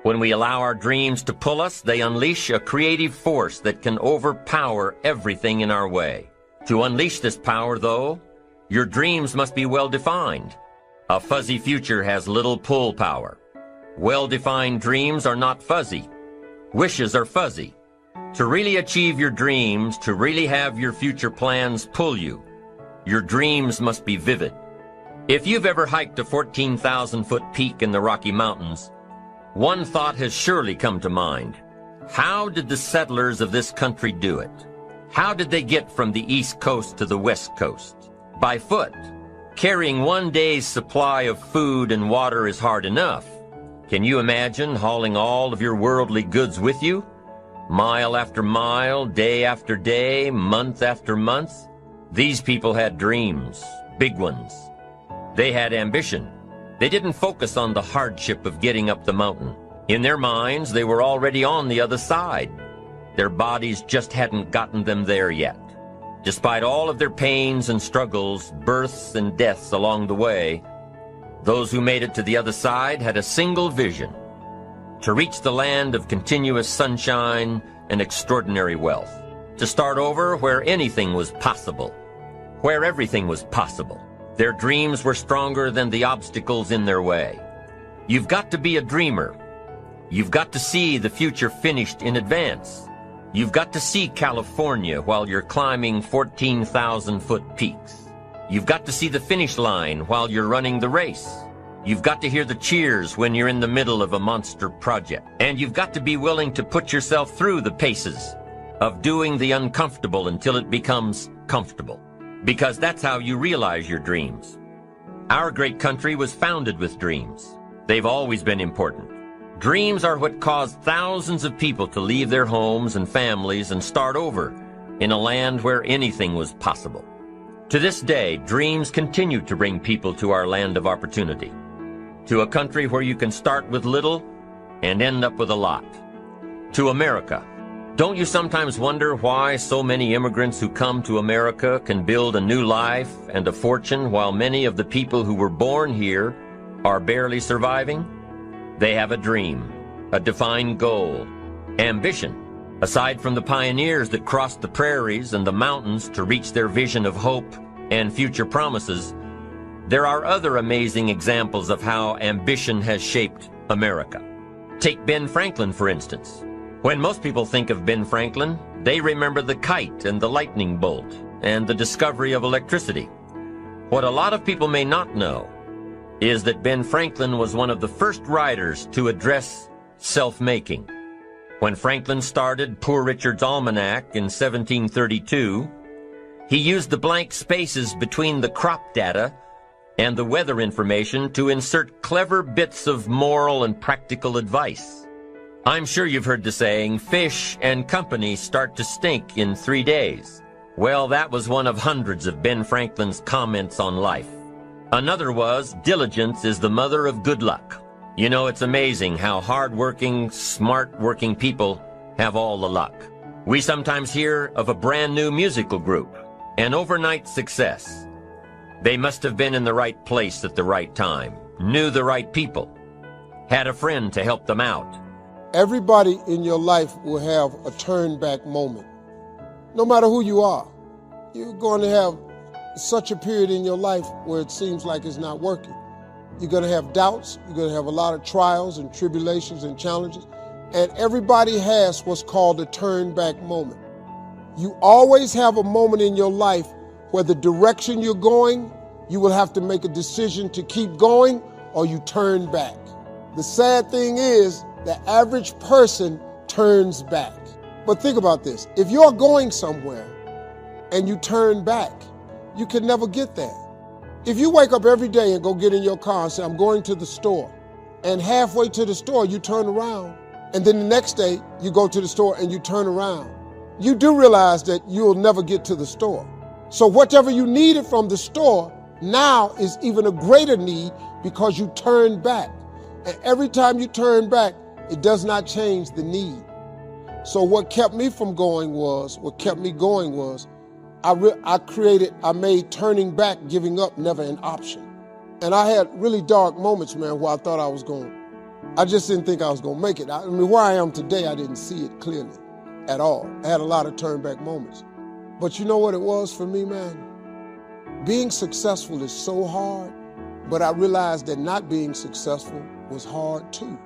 When we allow our dreams to pull us, they unleash a creative force that can overpower everything in our way. To unleash this power, though, your dreams must be well-defined. A fuzzy future has little pull power. Well-defined dreams are not fuzzy. Wishes are fuzzy. To really achieve your dreams, to really have your future plans pull you, your dreams must be vivid. If you've ever hiked a 14,000-foot peak in the Rocky Mountains, one thought has surely come to mind. How did the settlers of this country do it? How did they get from the East Coast to the West Coast? By foot. Carrying one day's supply of food and water is hard enough. Can you imagine hauling all of your worldly goods with you? Mile after mile, day after day, month after month? These people had dreams, big ones. They had ambition. They didn't focus on the hardship of getting up the mountain. In their minds, they were already on the other side. Their bodies just hadn't gotten them there yet. Despite all of their pains and struggles, births and deaths along the way, those who made it to the other side had a single vision: to reach the land of continuous sunshine and extraordinary wealth. To start over where anything was possible, where everything was possible. Their dreams were stronger than the obstacles in their way. You've got to be a dreamer. You've got to see the future finished in advance. You've got to see California while you're climbing 14,000-foot peaks. You've got to see the finish line while you're running the race. You've got to hear the cheers when you're in the middle of a monster project. And you've got to be willing to put yourself through the paces of doing the uncomfortable until it becomes comfortable. Because that's how you realize your dreams. Our great country was founded with dreams. They've always been important. Dreams are what caused thousands of people to leave their homes and families and start over in a land where anything was possible. To this day, dreams continue to bring people to our land of opportunity, to a country where you can start with little and end up with a lot. To America. Don't you sometimes wonder why so many immigrants who come to America can build a new life and a fortune while many of the people who were born here are barely surviving? They have a dream, a defined goal, ambition. Aside from the pioneers that crossed the prairies and the mountains to reach their vision of hope and future promises, there are other amazing examples of how ambition has shaped America. Take Ben Franklin, for instance. When most people think of Ben Franklin, they remember the kite and the lightning bolt and the discovery of electricity. What a lot of people may not know is that Ben Franklin was one of the first writers to address self-making. When Franklin started Poor Richard's Almanac in 1732, he used the blank spaces between the crop data and the weather information to insert clever bits of moral and practical advice. I'm sure you've heard the saying, fish and company start to stink in 3 days. Well, that was one of hundreds of Ben Franklin's comments on life. Another was, diligence is the mother of good luck. You know, it's amazing how hard-working, smart-working people have all the luck. We sometimes hear of a brand new musical group, an overnight success. They must have been in the right place at the right time, knew the right people, had a friend to help them out. Everybody in your life will have a turn-back moment. No matter who you are, you're going to have such a period in your life where it seems like it's not working. You're going to have doubts, you're going to have a lot of trials and tribulations and challenges, and everybody has what's called a turn-back moment. You always have a moment in your life where the direction you're going, you will have to make a decision to keep going or you turn back. The sad thing is, the average person turns back. But think about this. If you're going somewhere and you turn back, you can never get there. If you wake up every day and go get in your car and say, I'm going to the store, and halfway to the store, you turn around, and then the next day, you go to the store and you turn around, you do realize that you'll never get to the store. So whatever you needed from the store now is even a greater need because you turned back. And every time you turn back, it does not change the need. So what kept me going was, I made turning back, giving up, never an option. And I had really dark moments, man, where I thought I was going to I just didn't think I was gonna make it. I mean, where I am today, I didn't see it clearly at all. I had a lot of turn back moments. But you know what it was for me, man? Being successful is so hard, but I realized that not being successful was hard too.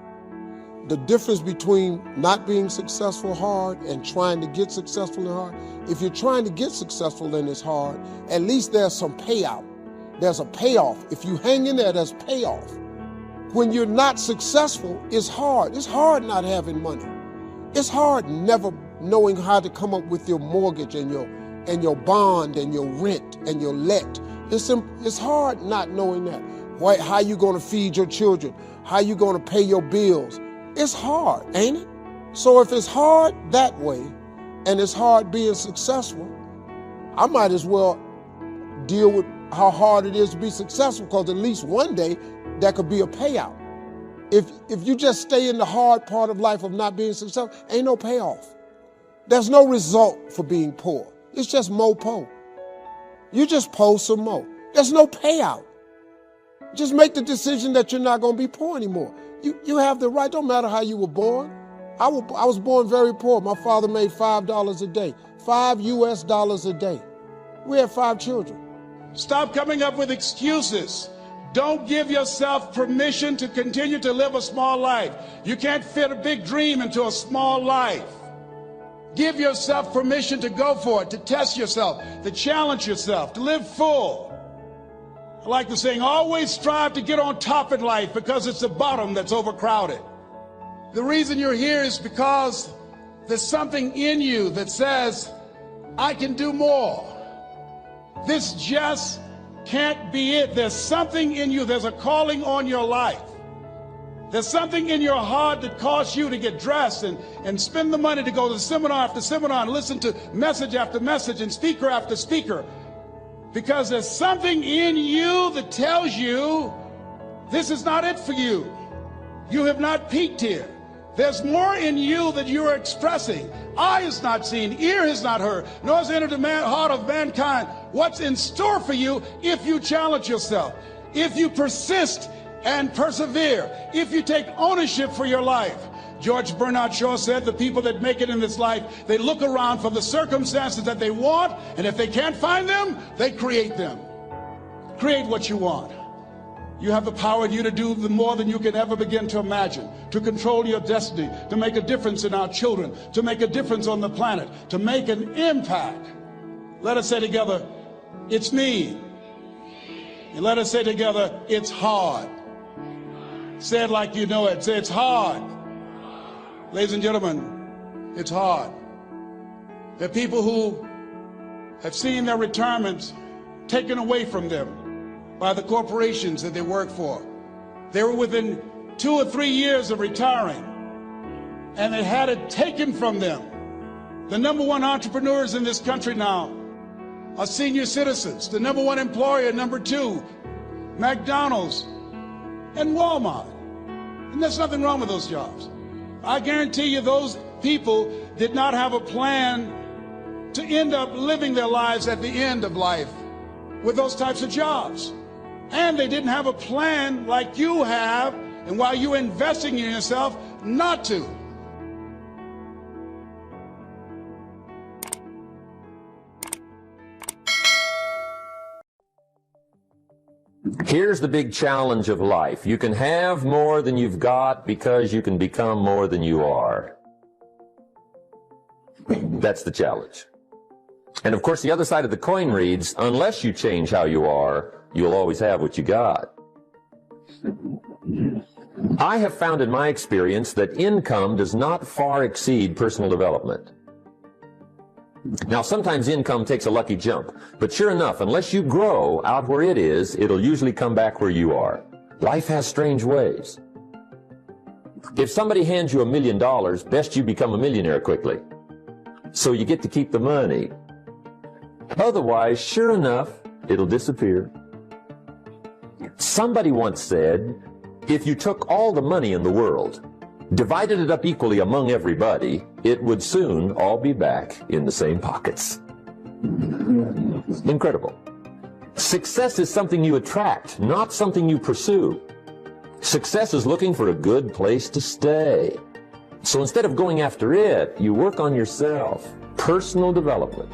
The difference between not being successful hard and trying to get successful and hard, if you're trying to get successful and it's hard, at least there's some payout. There's a payoff. If you hang in there, there's payoff. When you're not successful, it's hard. It's hard not having money. It's hard never knowing how to come up with your mortgage and your bond and your rent and your let. It's hard not knowing that. How you gonna feed your children? How you gonna pay your bills? It's hard, ain't it? So if it's hard that way, and it's hard being successful, I might as well deal with how hard it is to be successful, because at least one day that could be a payout. If you just stay in the hard part of life of not being successful, ain't no payoff. There's no result for being poor. It's just more po. You just po some more. There's no payout. Just make the decision that you're not going to be poor anymore. You have the right. Don't matter how you were born. I was born very poor. My father made $5 a day, $5 a day. We had 5 children. Stop coming up with excuses. Don't give yourself permission to continue to live a small life. You can't fit a big dream into a small life. Give yourself permission to go for it, to test yourself, to challenge yourself, to live full. I like the saying, always strive to get on top in life, because it's the bottom that's overcrowded. The reason you're here is because there's something in you that says, I can do more. This just can't be it. There's something in you. There's a calling on your life. There's something in your heart that caused you to get dressed and spend the money to go to seminar after seminar and listen to message after message and speaker after speaker. Because there's something in you that tells you this is not it for you. You have not peaked here. There's more in you that you are expressing. Eye has not seen, ear has not heard, nor has entered the heart of mankind what's in store for you if you challenge yourself, if you persist and persevere, if you take ownership for your life. George Bernard Shaw said the people that make it in this life, they look around for the circumstances that they want, and if they can't find them, they create them. Create what you want. You have the power in you to do more than you can ever begin to imagine, to control your destiny, to make a difference in our children, to make a difference on the planet, to make an impact. Let us say together, it's me. And let us say together, it's hard. Say it like you know it. Say it's hard. Ladies and gentlemen, it's hard. There are people who have seen their retirements taken away from them by the corporations that they work for. They were within 2 or 3 years of retiring, and they had it taken from them. The #1 entrepreneurs in this country now are senior citizens. The #1 employer, #2, McDonald's and Walmart. And there's nothing wrong with those jobs. I guarantee you those people did not have a plan to end up living their lives at the end of life with those types of jobs. And they didn't have a plan like you have, and while you're investing in yourself, not to. Here's the big challenge of life. You can have more than you've got because you can become more than you are. That's the challenge. And of course, the other side of the coin reads, unless you change how you are, you'll always have what you got. I have found in my experience that income does not far exceed personal development. Now, sometimes income takes a lucky jump, but sure enough, unless you grow out where it is, it'll usually come back where you are. Life has strange ways. If somebody hands you $1 million, best you become a millionaire quickly, so you get to keep the money. Otherwise, sure enough, it'll disappear. Somebody once said, if you took all the money in the world, divided it up equally among everybody, it would soon all be back in the same pockets. Incredible. Success is something you attract, not something you pursue. Success is looking for a good place to stay. So instead of going after it, you work on yourself. Personal development.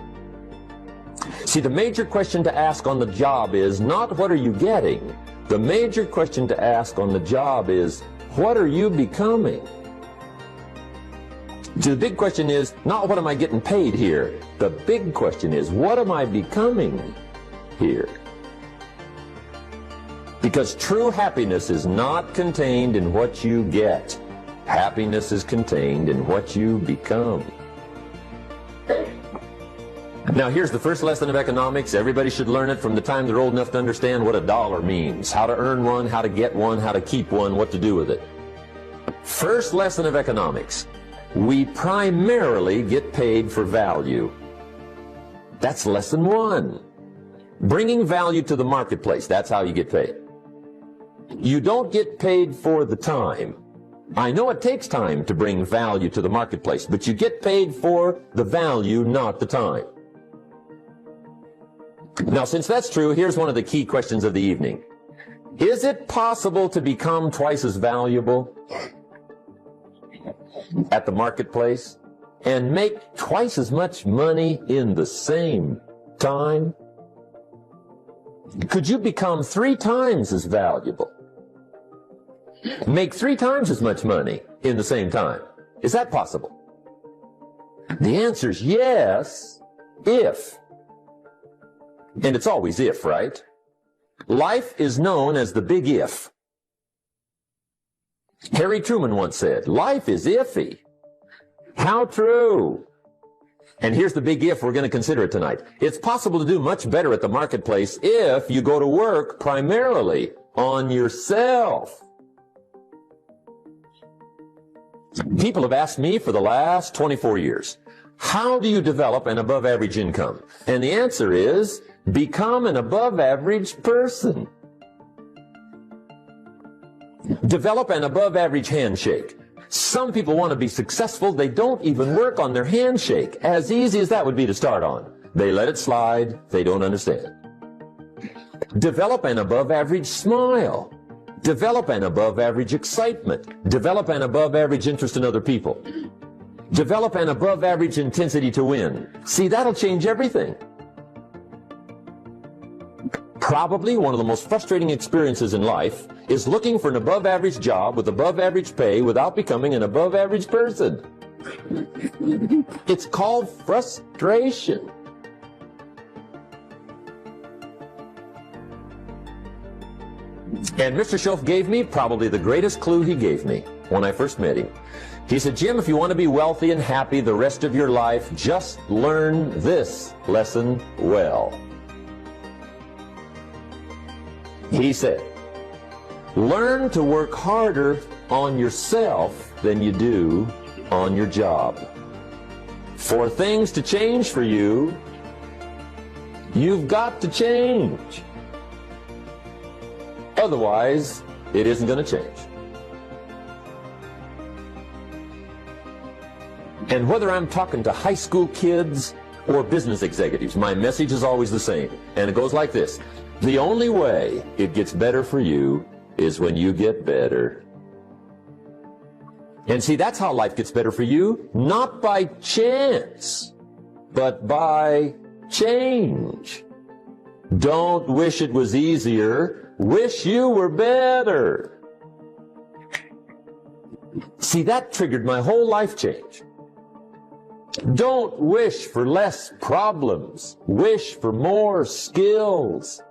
See, the major question to ask on the job is not what are you getting? The major question to ask on the job is what are you becoming? See, the big question is not what am I getting paid here? The big question is what am I becoming here? Because true happiness is not contained in what you get. Happiness is contained in what you become. Now here's the first lesson of economics. Everybody should learn it from the time they're old enough to understand what a dollar means, how to earn one, how to get one, how to keep one, what to do with it. First lesson of economics. We primarily get paid for value. That's lesson one. Bringing value to the marketplace, that's how you get paid. You don't get paid for the time. I know it takes time to bring value to the marketplace, but you get paid for the value, not the time. Now, since that's true, here's one of the key questions of the evening. Is it possible to become twice as valuable at the marketplace and make twice as much money in the same time? Could you become 3 times as valuable? Make 3 times as much money in the same time? Is that possible? The answer is yes, if. And it's always if, right? Life is known as the big if. Harry Truman once said, life is iffy. How true. And here's the big if we're going to consider it tonight. It's possible to do much better at the marketplace if you go to work primarily on yourself. People have asked me for the last 24 years, how do you develop an above average income? And the answer is, become an above average person. Develop an above average handshake. Some people want to be successful, they don't even work on their handshake. As easy as that would be to start on. They let it slide, they don't understand. Develop an above average smile. Develop an above average excitement. Develop an above average interest in other people. Develop an above average intensity to win. See, that'll change everything. Probably one of the most frustrating experiences in life is looking for an above average job with above average pay without becoming an above average person. It's called frustration. And Mr. Schoaf gave me probably the greatest clue he gave me when I first met him. He said, Jim, if you want to be wealthy and happy the rest of your life, just learn this lesson well. He said, learn to work harder on yourself than you do on your job. For things to change for you, you've got to change. Otherwise, it isn't going to change. And whether I'm talking to high school kids or business executives, my message is always the same. And it goes like this. The only way it gets better for you is when you get better. And see, that's how life gets better for you, not by chance, but by change. Don't wish it was easier, wish you were better. See, that triggered my whole life change. Don't wish for less problems, wish for more skills.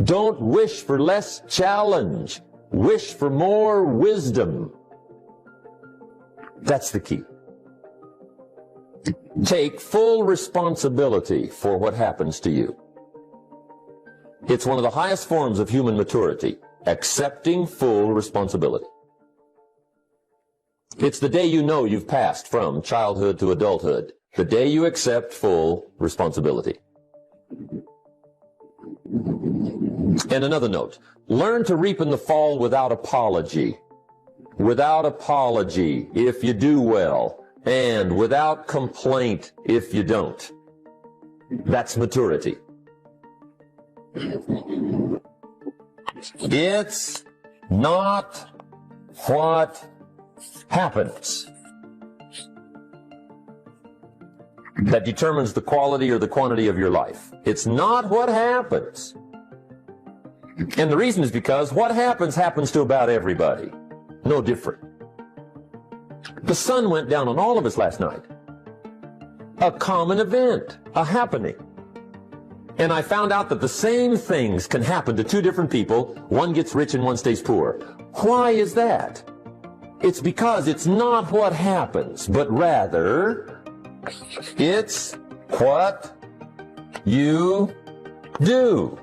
Don't wish for less challenge. Wish for more wisdom. That's the key. Take full responsibility for what happens to you. It's one of the highest forms of human maturity, accepting full responsibility. It's the day you know you've passed from childhood to adulthood, the day you accept full responsibility. And another note, learn to reap in the fall without apology. Without apology if you do well, and without complaint if you don't. That's maturity. It's not what happens that determines the quality or the quantity of your life. It's not what happens. And the reason is because what happens to about everybody. No different. The sun went down on all of us last night. A common event, a happening. And I found out that the same things can happen to two different people. One gets rich and one stays poor. Why is that? It's because it's not what happens, but rather it's what you do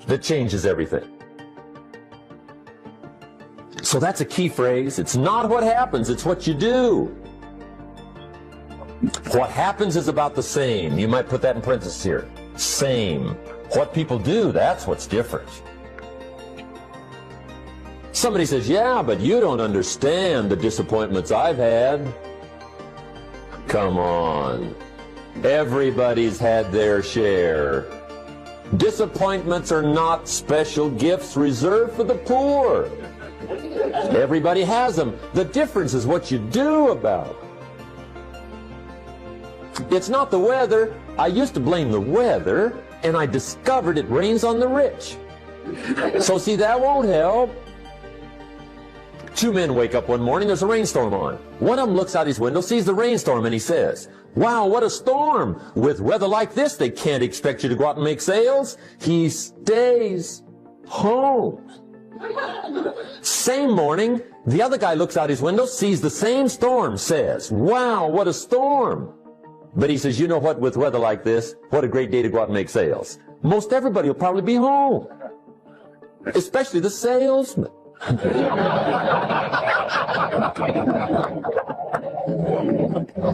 that changes everything. So that's a key phrase. It's not what happens, it's what you do. What happens is about the same. You might put that in parentheses here. Same. What people do, that's what's different. Somebody says, yeah, but you don't understand the disappointments I've had. Come on. Everybody's had their share. Disappointments are not special gifts reserved for the poor. Everybody has them. The difference is what you do about it. It's not the weather. I used to blame the weather, and I discovered it rains on the rich. So see, that won't help. Two men wake up one morning, there's a rainstorm on. One of them looks out his window, sees the rainstorm, and he says, wow, what a storm. With weather like this, they can't expect you to go out and make sales. He stays home. Same morning, the other guy looks out his window, sees the same storm, says, wow, what a storm. But he says, you know what, with weather like this, what a great day to go out and make sales. Most everybody will probably be home, especially the salesman.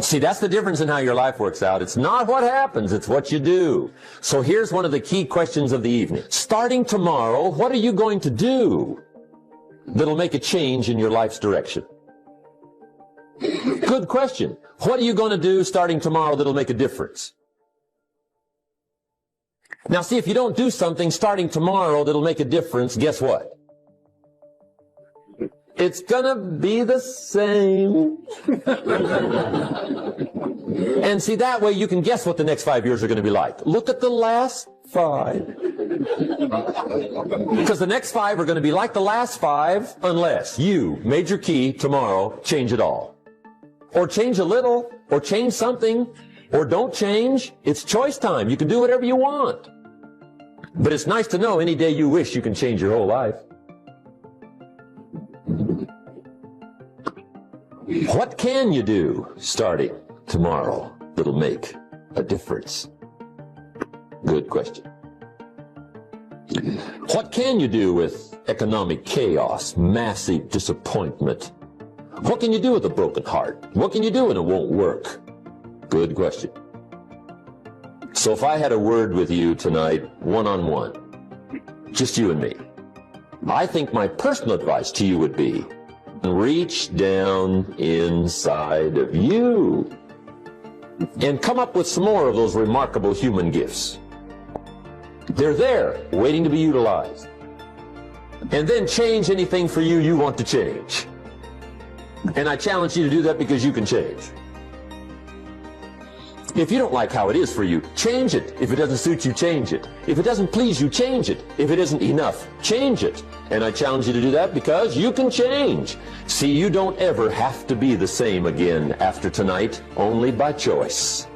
See, that's the difference in how your life works out. It's not what happens, it's what you do. So here's one of the key questions of the evening. Starting tomorrow, what are you going to do that'll make a change in your life's direction? Good question. What are you going to do starting tomorrow that'll make a difference? Now see, if you don't do something starting tomorrow that'll make a difference, guess what? It's gonna be the same. And see, that way you can guess what the next 5 years are going to be like. Look at the last 5. Because the next 5 are going to be like the last 5 unless you, major key, tomorrow, change it all. Or change a little, or change something, or don't change. It's choice time. You can do whatever you want. But it's nice to know any day you wish you can change your whole life. What can you do starting tomorrow that'll make a difference? Good question. What can you do with economic chaos, massive disappointment? What can you do with a broken heart? What can you do when it won't work? Good question. So if I had a word with you tonight, one-on-one, just you and me, I think my personal advice to you would be, reach down inside of you and come up with some more of those remarkable human gifts. They're there, waiting to be utilized. And then change anything for you want to change. And I challenge you to do that because you can change. If you don't like how it is for you, change it. If it doesn't suit you, change it. If it doesn't please you, change it. If it isn't enough, change it. And I challenge you to do that because you can change. See, you don't ever have to be the same again after tonight, only by choice.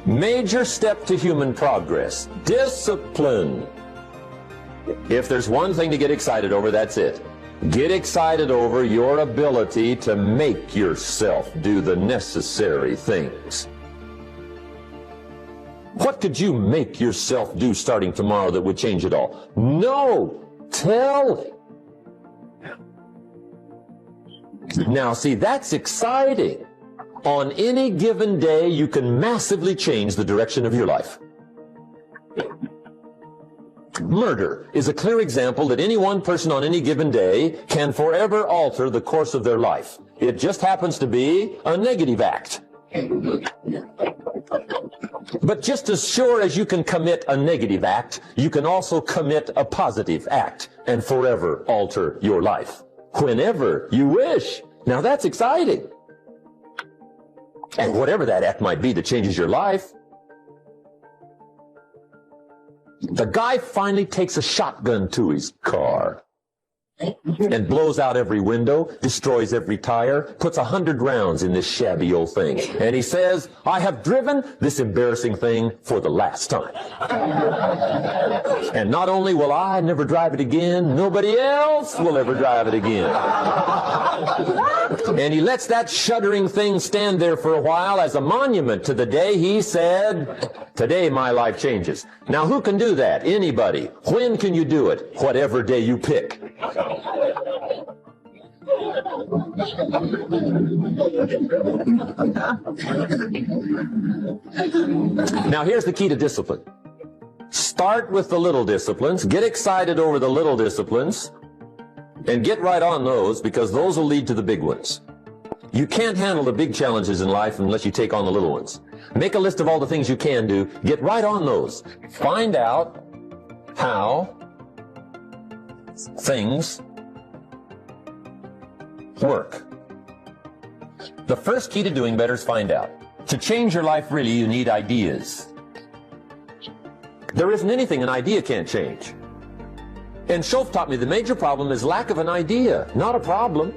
Major step to human progress, discipline. If there's one thing to get excited over, that's it. Get excited over your ability to make yourself do the necessary things. What could you make yourself do starting tomorrow that would change it all? No, tell it. Now see, that's exciting. On any given day, you can massively change the direction of your life. Murder is a clear example that any one person on any given day can forever alter the course of their life. It just happens to be a negative act. But just as sure as you can commit a negative act, you can also commit a positive act and forever alter your life whenever you wish. Now that's exciting. And whatever that act might be that changes your life. The guy finally takes a shotgun to his car and blows out every window, destroys every tire, puts 100 rounds in this shabby old thing. And he says, I have driven this embarrassing thing for the last time. And not only will I never drive it again, nobody else will ever drive it again. And he lets that shuddering thing stand there for a while as a monument to the day he said, today my life changes. Now who can do that? Anybody. When can you do it? Whatever day you pick. Now here's the key to discipline. Start with the little disciplines, get excited over the little disciplines, and get right on those, because those will lead to the big ones. You can't handle the big challenges in life unless you take on the little ones. Make a list of all the things you can do, get right on those. Find out how things work. The first key to doing better is find out. To change your life, really, you need ideas. There isn't anything an idea can't change. And Schoaf taught me the major problem is lack of an idea, not a problem.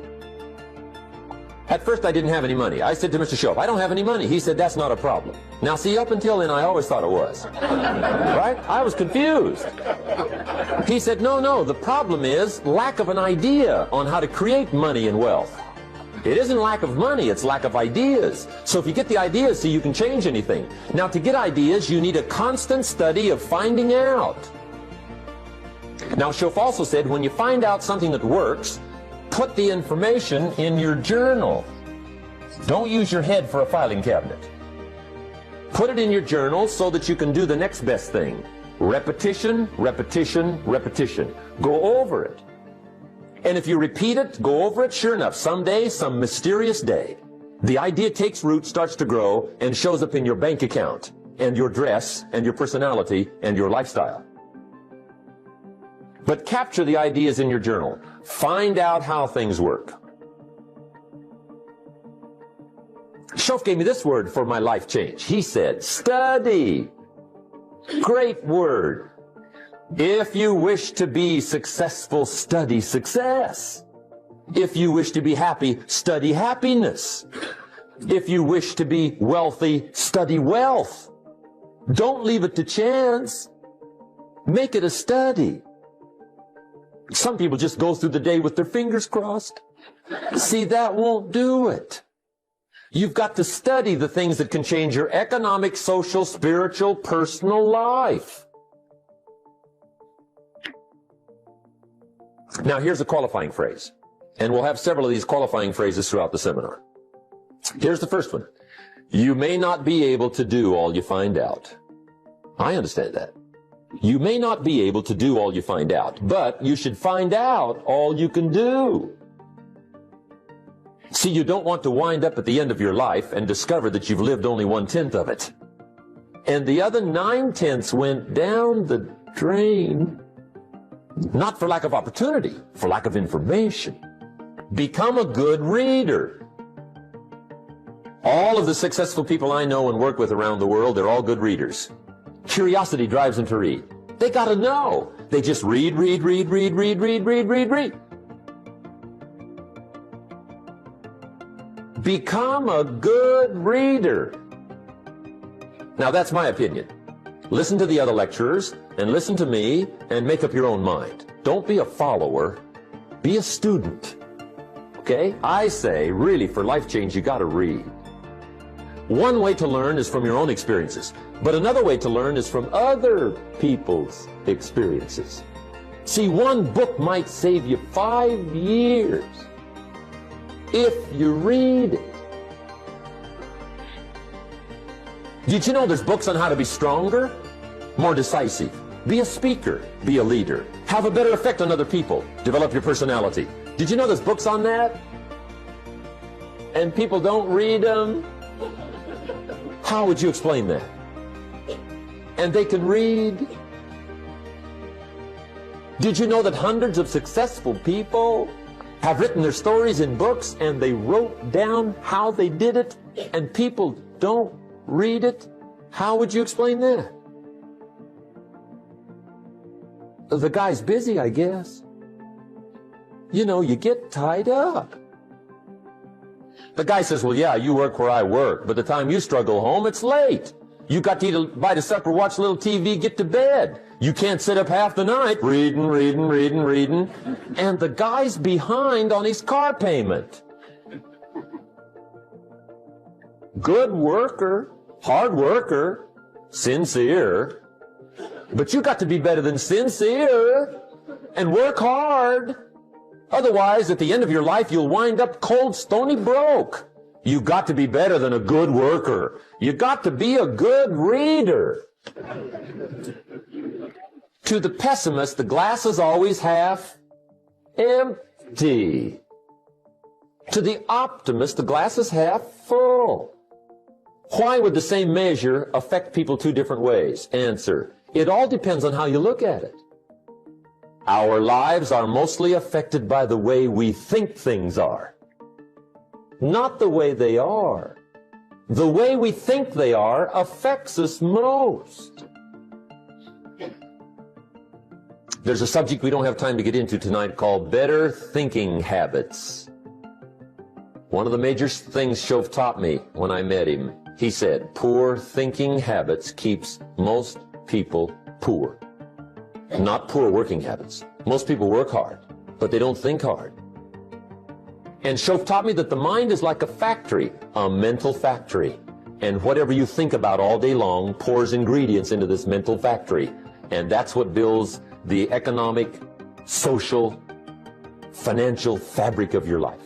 At first I didn't have any money. I said to Mr. Schoaf, I don't have any money. He said, that's not a problem. Now see, up until then I always thought it was. Right? I was confused. He said, no, the problem is lack of an idea on how to create money and wealth. It isn't lack of money, it's lack of ideas. So if you get the ideas, see, you can change anything. Now to get ideas, you need a constant study of finding out. Now Schoaf also said, when you find out something that works, put the information in your journal. Don't use your head for a filing cabinet. Put it in your journal so that you can do the next best thing. Repetition, repetition, repetition. Go over it. And if you repeat it, go over it, sure enough, someday, some mysterious day, the idea takes root, starts to grow, and shows up in your bank account, and your dress, and your personality, and your lifestyle. But capture the ideas in your journal. Find out how things work. Schoaf gave me this word for my life change. He said, study. Great word. If you wish to be successful, study success. If you wish to be happy, study happiness. If you wish to be wealthy, study wealth. Don't leave it to chance. Make it a study. Some people just go through the day with their fingers crossed. See, that won't do it. You've got to study the things that can change your economic, social, spiritual, personal life. Now, here's a qualifying phrase. And we'll have several of these qualifying phrases throughout the seminar. Here's the first one. You may not be able to do all you find out. I understand that. You may not be able to do all you find out, but you should find out all you can do. See, you don't want to wind up at the end of your life and discover that you've lived only 1/10 of it. And the other 9/10 went down the drain. Not for lack of opportunity, for lack of information. Become a good reader. All of the successful people I know and work with around the world, they're all good readers. Curiosity drives them to read. They got to know. They just read. Become a good reader. Now that's my opinion. Listen to the other lecturers and listen to me and make up your own mind. Don't be a follower. Be a student. Okay? I say, really, for life change, you got to read. One way to learn is from your own experiences, but another way to learn is from other people's experiences. See, one book might save you 5 years if you read it. Did you know there's books on how to be stronger, more decisive, be a speaker, be a leader, have a better effect on other people, develop your personality? Did you know there's books on that? And people don't read them? How would you explain that? and they can read. Did you know that hundreds of successful people have written their stories in books and they wrote down how they did it, and people don't read it? How would you explain that? The guy's busy, I guess. You know, you get tied up. The guy says, well, yeah, you work where I work, but the time you struggle home, it's late. You got to eat a bite of supper, watch a little TV, get to bed. You can't sit up half the night reading. And the guy's behind on his car payment. Good worker, hard worker, sincere. But you got to be better than sincere and work hard. Otherwise, at the end of your life, you'll wind up cold, stony broke. You got to be better than a good worker. You got to be a good reader. To the pessimist, the glass is always half empty. To the optimist, the glass is half full. Why would the same measure affect people two different ways? Answer: it all depends on how you look at it. Our lives are mostly affected by the way we think things are, not the way they are. The way we think they are affects us most. There's a subject we don't have time to get into tonight called better thinking habits. One of the major things Shove taught me when I met him, he said, poor thinking habits keeps most people poor. Not poor working habits. Most people work hard, but they don't think hard. And Shove taught me that the mind is like a factory, a mental factory. And whatever you think about all day long pours ingredients into this mental factory. And that's what builds the economic, social, financial fabric of your life.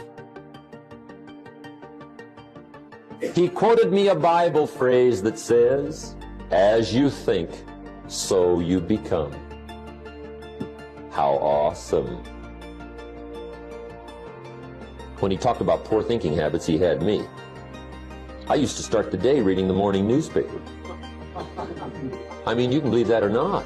He quoted me a Bible phrase that says, as you think, so you become. How awesome. When he talked about poor thinking habits, he had me. I used to start the day reading the morning newspaper. I mean, you can believe that or not.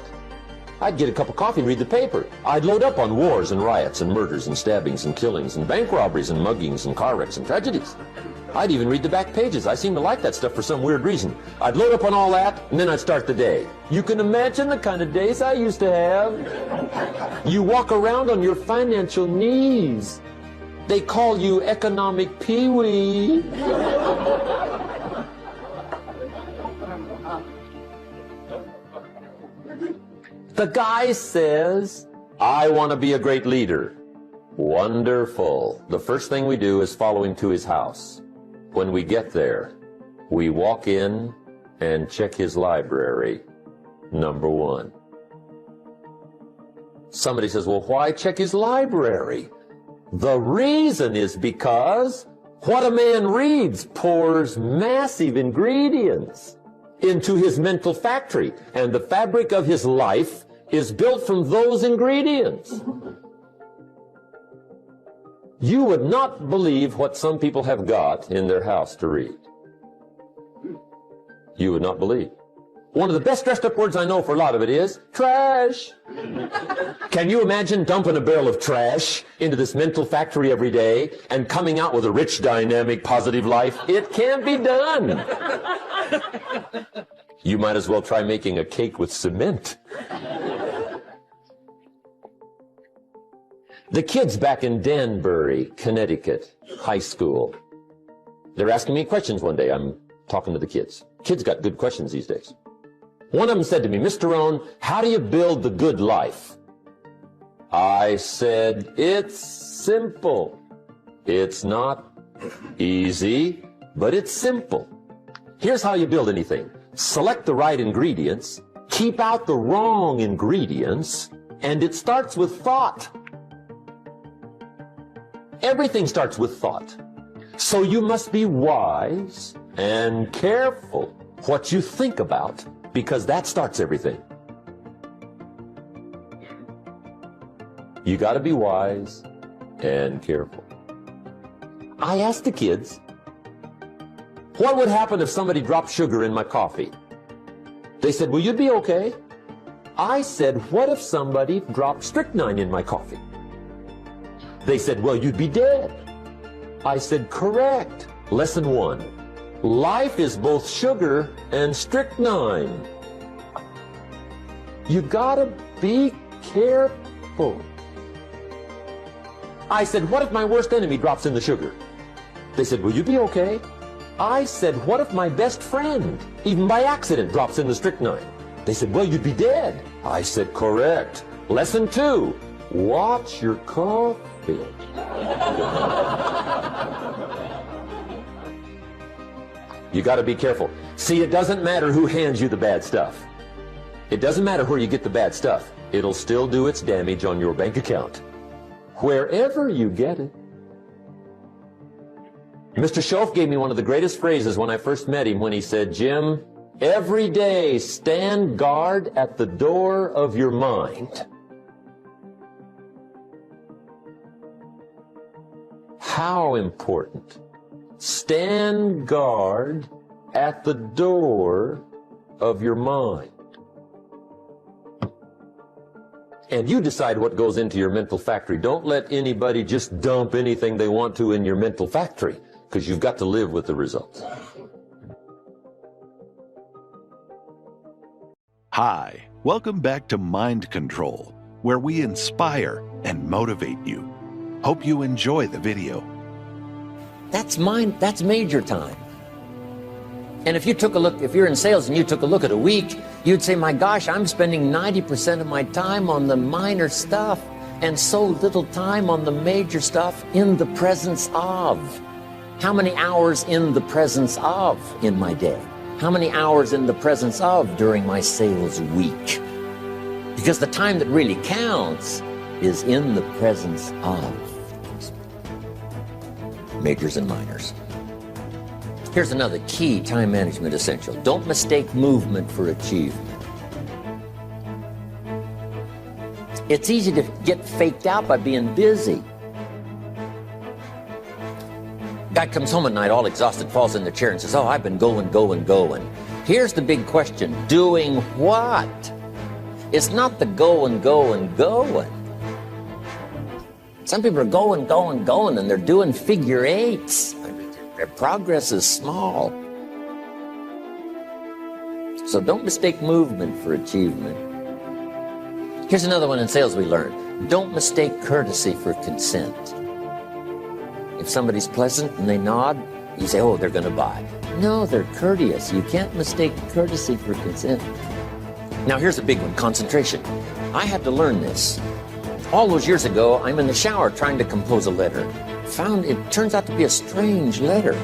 I'd get a cup of coffee and read the paper. I'd load up on wars and riots and murders and stabbings and killings and bank robberies and muggings and car wrecks and tragedies. I'd even read the back pages. I seem to like that stuff for some weird reason. I'd load up on all that, and then I'd start the day. You can imagine the kind of days I used to have. You walk around on your financial knees. They call you economic peewee. The guy says, I want to be a great leader. Wonderful. The first thing we do is follow him to his house. When we get there, we walk in and check his library, number one. Somebody says, well, why check his library? The reason is because what a man reads pours massive ingredients into his mental factory, and the fabric of his life is built from those ingredients. You would not believe what some people have got in their house to read. You would not believe. One of the best dressed up words I know for a lot of it is trash. Can you imagine dumping a barrel of trash into this mental factory every day and coming out with a rich, dynamic, positive life? It can't be done. You might as well try making a cake with cement. The kids back in Danbury, Connecticut, high school, they're asking me questions one day. I'm talking to the kids. Kids got good questions these days. One of them said to me, Mr. Rohn, how do you build the good life? I said, it's simple. It's not easy, but it's simple. Here's how you build anything. Select the right ingredients, keep out the wrong ingredients, and it starts with thought. Everything starts with thought. So you must be wise and careful what you think about, because that starts everything. You got to be wise and careful. I asked the kids, what would happen if somebody dropped sugar in my coffee? They said, "Will you be okay?" I said, "What if somebody dropped strychnine in my coffee?" They said, "Well, you'd be dead." I said, "Correct. Lesson 1. Life is both sugar and strychnine. You gotta be careful." I said, "What if my worst enemy drops in the sugar?" They said, "Will you be okay?" I said, "What if my best friend, even by accident, drops in the strychnine?" They said, "Well, you'd be dead." I said, "Correct. Lesson 2. Watch your coffee." You got to be careful. See, it doesn't matter who hands you the bad stuff. It doesn't matter where you get the bad stuff. It'll still do its damage on your bank account, wherever you get it. Mr. Schoaf gave me one of the greatest phrases when I first met him when he said, "Jim, every day stand guard at the door of your mind." How important. Stand guard at the door of your mind. And you decide what goes into your mental factory. Don't let anybody just dump anything they want to in your mental factory, because you've got to live with the results. Hi, welcome back to Mind Control, where we inspire and motivate you. Hope you enjoy the video. That's major time. And if you took a look, if you're in sales and you took a look at a week, you'd say, "My gosh, I'm spending 90% of my time on the minor stuff and so little time on the major stuff in the presence of." How many hours in the presence of in my day? How many hours in the presence of during my sales week? Because the time that really counts is in the presence of. Majors and minors. Here's another key time management essential. Don't mistake movement for achievement. It's easy to get faked out by being busy. Guy comes home at night all exhausted, falls in the chair and says, "Oh, I've been going. Here's the big question. Doing what? It's not the going. Some people are going, and they're doing figure eights. Their progress is small. So don't mistake movement for achievement. Here's another one in sales we learned. Don't mistake courtesy for consent. If somebody's pleasant and they nod, you say, "Oh, they're going to buy." No, they're courteous. You can't mistake courtesy for consent. Now here's a big one, concentration. I had to learn this. All those years ago, I'm in the shower trying to compose a letter. Found it turns out to be a strange letter.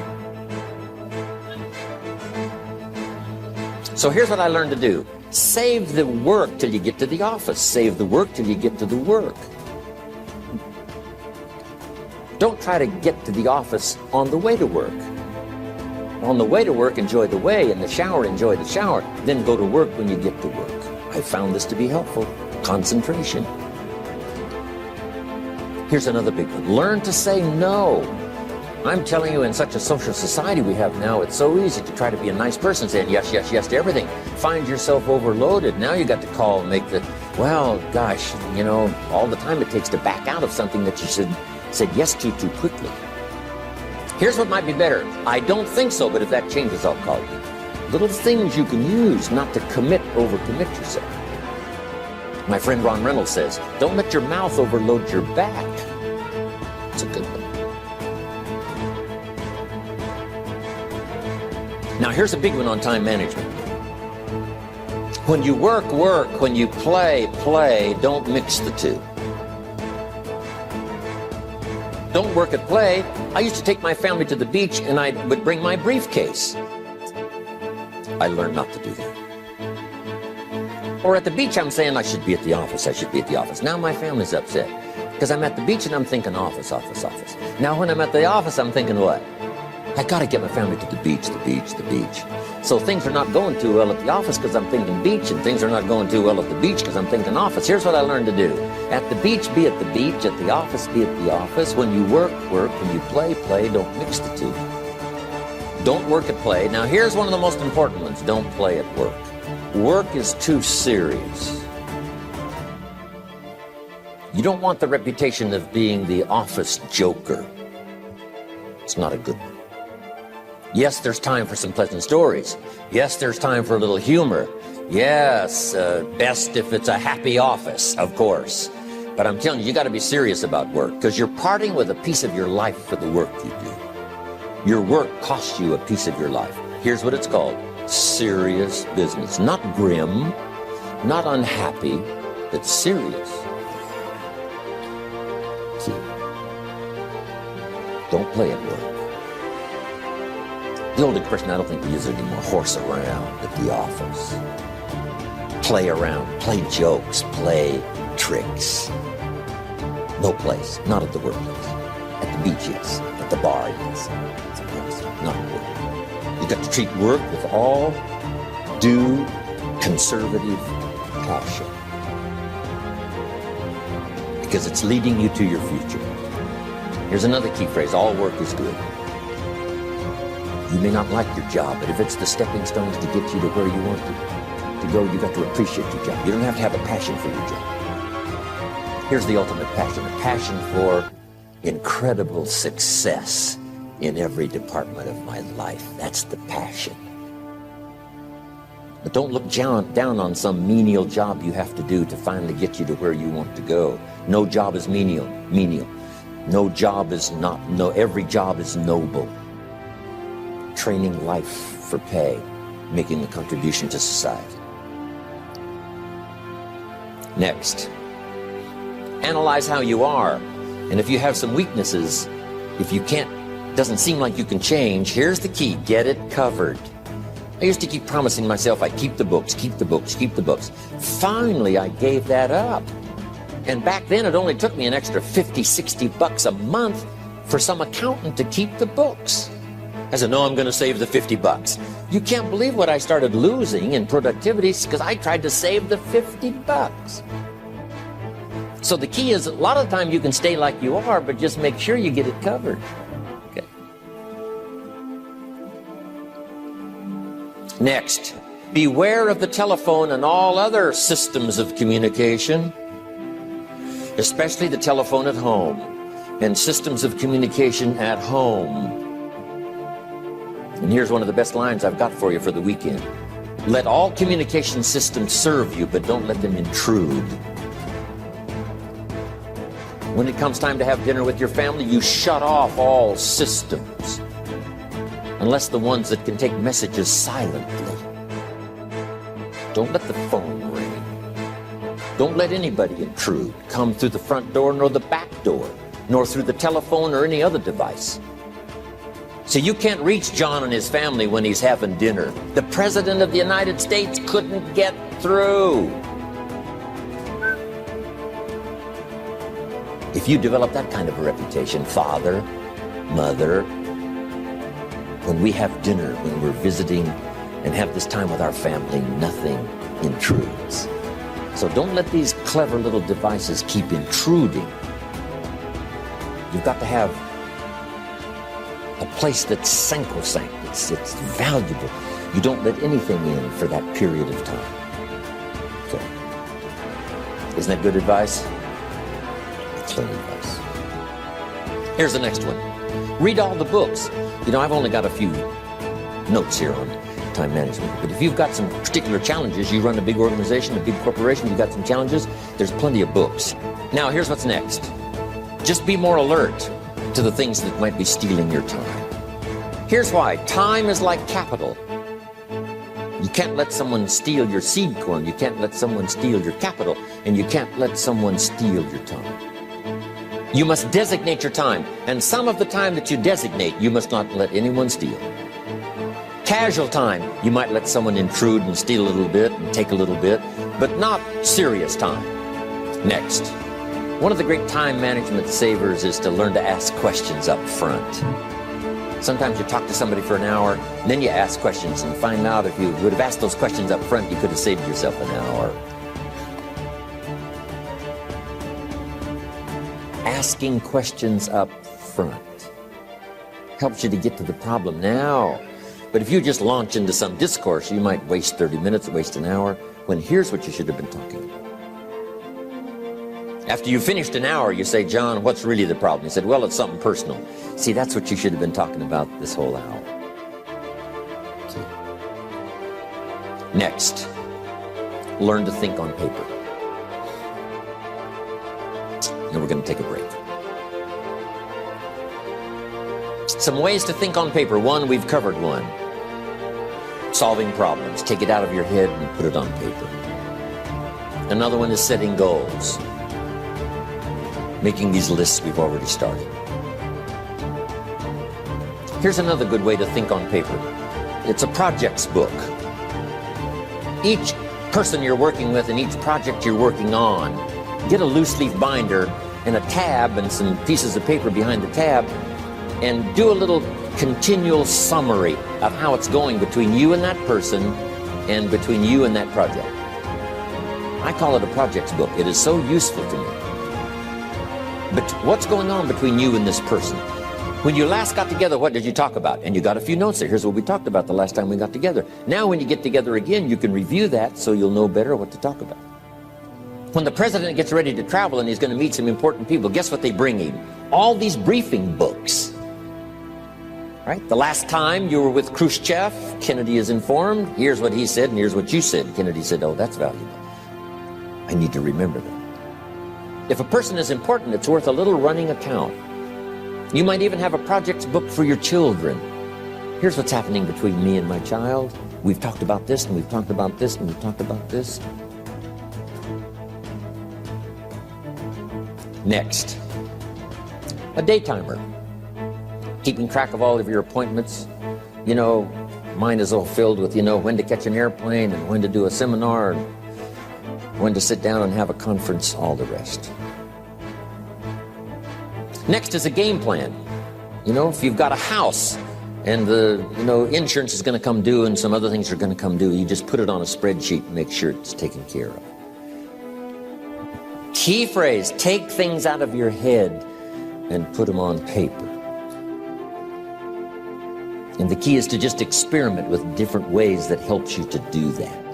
So here's what I learned to do. Save the work till you get to the office. Save the work till you get to the work. Don't try to get to the office on the way to work. On the way to work, enjoy the way. In the shower, enjoy the shower. Then go to work when you get to work. I found this to be helpful. Concentration. Here's another big one. Learn to say no. I'm telling you, in such a social society we have now, it's so easy to try to be a nice person, saying yes to everything. Find yourself overloaded. Now you got to call and make the, well, gosh, you know, all the time it takes to back out of something that you said yes to too quickly. Here's what might be better. I don't think so, but if that changes, I'll call you. Little things you can use not to overcommit yourself. My friend Ron Reynolds says, don't let your mouth overload your back. It's a good one. Now here's a big one on time management. When you work, when you play, don't mix the two. Don't work at play. I used to take my family to the beach and I would bring my briefcase. I learned not to do that. Or at the beach, I'm saying I should be at the office. Now my family's upset because I'm at the beach and I'm thinking office. Now when I'm at the office, I'm thinking what? I got to get my family to the beach. So things are not going too well at the office because I'm thinking beach, and things are not going too well at the beach because I'm thinking office. Here's what I learned to do. At the beach, be at the beach. At the office, be at the office. When you work. When you play. Don't mix the two. Don't work at play. Now here's one of the most important ones. Don't play at work. work is too serious. You don't want the reputation of being the office joker. It's not a good one. Yes, there's time for some pleasant stories. Yes, there's time for a little humor. Yes, best if it's a happy office, of course. But I'm telling you got to be serious about work, because you're parting with a piece of your life for the work you do. Your work costs you a piece of your life. Here's what it's called: serious business. Not grim, not unhappy, but serious. See, don't play at work. The old expression, I don't think we use it anymore: horse around at the office. Play around, play jokes, play tricks. No place, not at the workplace. At the beach, yes. At the bar, yes. Someplace, not at work. You've got to treat work with all due conservative caution, because it's leading you to your future. Here's another key phrase: all work is good. You may not like your job, but if it's the stepping stones to get you to where you want to go, you got to appreciate your job. You don't have to have a passion for your job. Here's the ultimate passion: a passion for incredible success in every department of my life. That's the passion. But don't look down on some menial job you have to do to finally get you to where you want to go. No job is menial. No job is not, no, every job is noble. Training life for pay, making a contribution to society. Next, analyze how you are. And if you have some weaknesses, if you can't, doesn't seem like you can change, here's the key: get it covered. I used to keep promising myself I'd keep the books, keep the books, keep the books. Finally, I gave that up. And back then, it only took me an extra $50, $60 a month for some accountant to keep the books. I said, no, I'm going to save the $50. You can't believe what I started losing in productivity because I tried to save the $50. So the key is, a lot of the time you can stay like you are, but just make sure you get it covered. Okay. Next, beware of the telephone and all other systems of communication, especially the telephone at home and systems of communication at home. And here's one of the best lines I've got for you for the weekend: let all communication systems serve you, but don't let them intrude. When it comes time to have dinner with your family, you shut off all systems, unless the ones that can take messages silently. Don't let the phone ring. Don't let anybody intrude, come through the front door nor the back door, nor through the telephone or any other device. So you can't reach John and his family when he's having dinner. The President of the United States couldn't get through. If you develop that kind of a reputation, father, mother, when we have dinner, when we're visiting and have this time with our family, nothing intrudes. So don't let these clever little devices keep intruding. You've got to have a place that's sacrosanct, it's valuable. You don't let anything in for that period of time. So, isn't that good advice? Excellent advice. Here's the next one. Read all the books. You know, I've only got a few notes here on time management, but if you've got some particular challenges, you run a big organization, a big corporation, you've got some challenges, there's plenty of books. Now, here's what's next. Just be more alert to the things that might be stealing your time. Here's why. Time is like capital. You can't let someone steal your seed corn. You can't let someone steal your capital. And you can't let someone steal your time. You must designate your time. And some of the time that you designate, you must not let anyone steal. Casual time, you might let someone intrude and steal a little bit and take a little bit, but not serious time. Next. One of the great time management savers is to learn to ask questions up front. Sometimes you talk to somebody for an hour, and then you ask questions and find out if you would have asked those questions up front, you could have saved yourself an hour. Asking questions up front helps you to get to the problem now. But if you just launch into some discourse, you might waste 30 minutes, waste an hour, when here's what you should have been talking about. After you finished an hour, you say, John, what's really the problem? He said, well, it's something personal. See, that's what you should have been talking about this whole hour. See? Next, learn to think on paper. And we're going to take a break. Some ways to think on paper. One, we've covered one. Solving problems. Take it out of your head and put it on paper. Another one is setting goals. Making these lists we've already started. Here's another good way to think on paper. It's a projects book. Each person you're working with and each project you're working on, get a loose leaf binder and a tab and some pieces of paper behind the tab, and do a little continual summary of how it's going between you and that person and between you and that project. I call it a projects book. It is so useful to me. But what's going on between you and this person? When you last got together, what did you talk about? And you got a few notes there. Here's what we talked about the last time we got together. Now when you get together again, you can review that so you'll know better what to talk about. When the president gets ready to travel and he's going to meet some important people, guess what they bring him? All these briefing books. Right? The last time you were with Khrushchev, Kennedy is informed. Here's what he said and here's what you said. Kennedy said, oh, that's valuable. I need to remember that. If a person is important, it's worth a little running account. You might even have a projects book for your children. Here's what's happening between me and my child. We've talked about this and we've talked about this and we've talked about this. Next, a day timer. Keeping track of all of your appointments. You know, mine is all filled with, when to catch an airplane and when to do a seminar and when to sit down and have a conference, all the rest. Next is a game plan. If you've got a house and the, insurance is going to come due and some other things are going to come due, you just put it on a spreadsheet and make sure it's taken care of. Key phrase, take things out of your head and put them on paper. And the key is to just experiment with different ways that helps you to do that.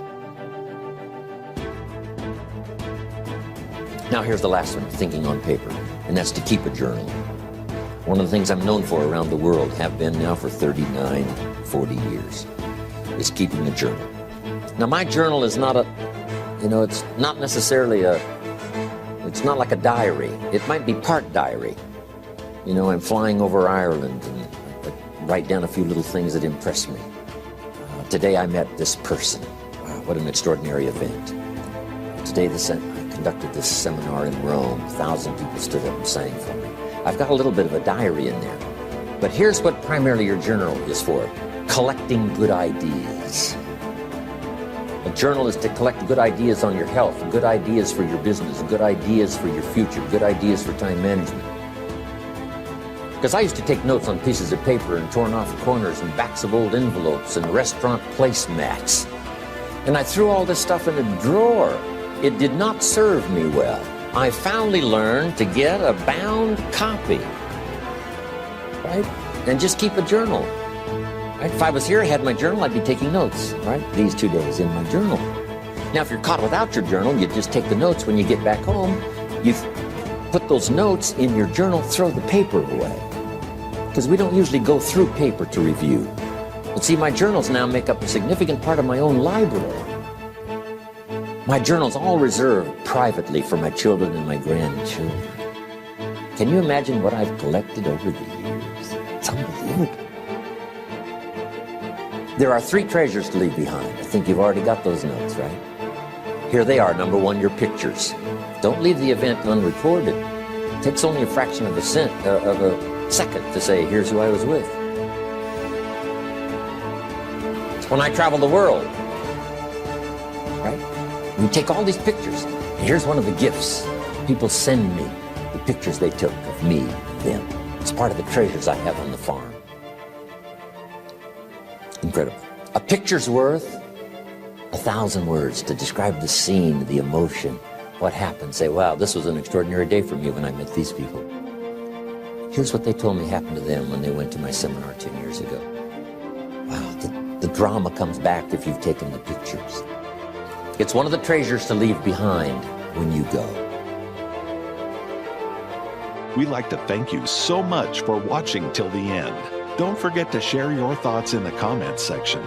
Now here's the last one, thinking on paper, and that's to keep a journal. One of the things I'm known for around the world, have been now for 39, 40 years, is keeping a journal. Now my journal is not it's not necessarily it's not like a diary. It might be part diary. I'm flying over Ireland and write down a few little things that impress me. Today I met this person. Wow, what an extraordinary event. Today I conducted this seminar in Rome. 1,000 people stood up and sang for me. I've got a little bit of a diary in there. But here's what primarily your journal is for. Collecting good ideas. A journal is to collect good ideas on your health, good ideas for your business, good ideas for your future, good ideas for time management. Because I used to take notes on pieces of paper and torn off corners and backs of old envelopes and restaurant placemats. And I threw all this stuff in a drawer. It did not serve me well. I finally learned to get a bound copy, right? And just keep a journal, right? If I was here, I had my journal, I'd be taking notes, right? These 2 days in my journal. Now, if you're caught without your journal, you just take the notes when you get back home. You put those notes in your journal, throw the paper away. Because we don't usually go through paper to review. But see, my journals now make up a significant part of my own library. My journals all reserved privately for my children and my grandchildren. Can you imagine what I've collected over the years? It's unbelievable. There are 3 treasures to leave behind. I think you've already got those notes, right? Here they are. Number 1, your pictures. Don't leave the event unrecorded. It takes only a fraction of a second to say, here's who I was with. It's when I travel the world, right? We take all these pictures, and here's one of the gifts. People send me the pictures they took of me and them. It's part of the treasures I have on the farm. Incredible. A picture's worth 1,000 words to describe the scene, the emotion, what happened. Say, wow, this was an extraordinary day for me when I met these people. Here's what they told me happened to them when they went to my seminar 10 years ago. Wow, drama comes back if you've taken the pictures. It's one of the treasures to leave behind when you go. We'd like to thank you so much for watching till the end. Don't forget to share your thoughts in the comments section.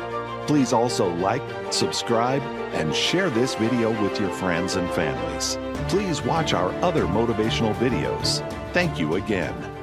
Please also like, subscribe, and share this video with your friends and families. Please watch our other motivational videos. Thank you again.